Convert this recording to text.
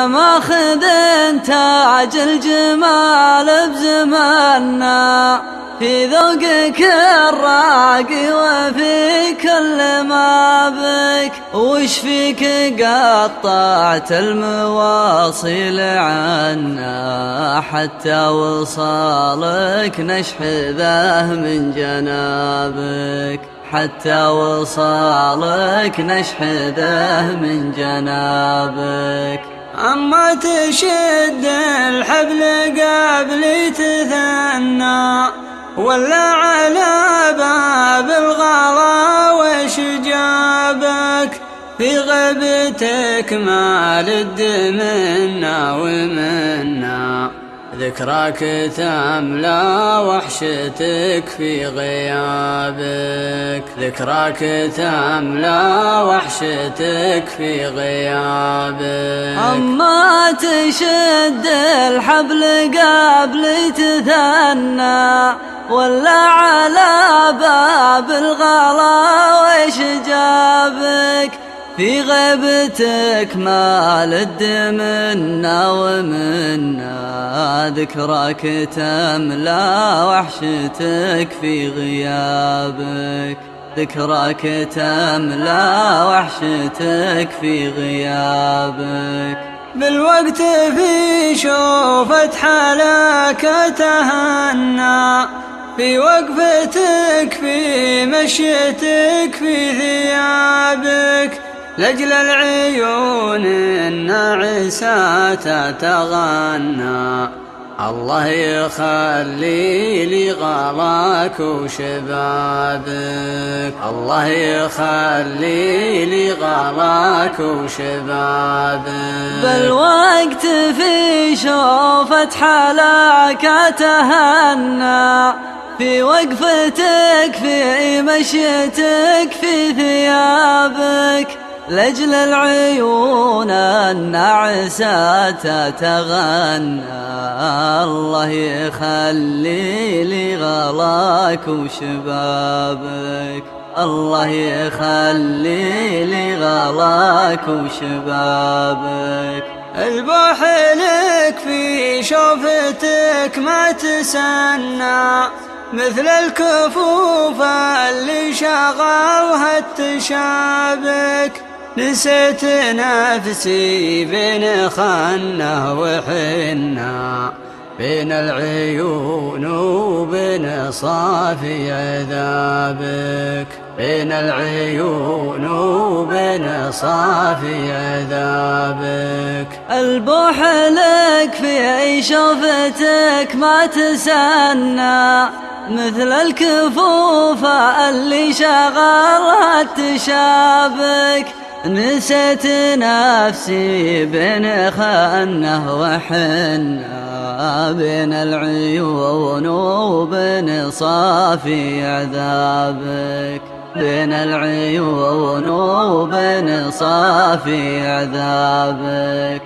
ماخذ تاج الجمال بزماننا، في ذوقك الراقي وفي كل ما بك. وش فيك قطعت المواصيل عنا، حتى وصالك نشحذه من جنابك، حتى وصالك نشحذه من جنابك. أما تشد الحبل قبل تثنى، ولا على باب الغلا وش جابك؟ في غيبتك ما لد منا ومنا، ذكراك تملى وحشتك في غيابك، ذكراك تملى وحشتك في غيابك. أما تشد الحبل قبل تثنى، ولا على باب الغلا وش جابك؟ في غيبتك ما لد منا ومنا، ذكراك تملى وحشتك في غيابك، ذكراك تملى وحشتك في غيابك. بالوقت في شوفة حالك تهنى، في وقفتك في مشيتك في ثيابك، لأجل العيون الناعسة تتغنى. الله يخلي لي غلاك وشبابك، الله يخلي لي غلاك وشبابك. بالوقت في شوفة حلاك تهنى، في وقفتك في مشيتك في ثيابك، لأجل العيون الناعسة تتغنى. الله يخلي لي غلاك وشبابك، الله يخلي لي غلاك وشبابك. البوح لك في شوفتك ما تسنى، مثل الكفوف اللي شغلها التشابك. نسيت نفسي بين خنه وحنه، بين العيون وبين صافي عذابك، بين العيون وبين صافي عذابك. البوح لك في شوفتك ما تسنى، مثل الكفوف اللي شغلها التشابك. نسيت نفسي بين خنه وحنه، بين العيون وبين صافي عذابك، بين العيون وبين صافي عذابك.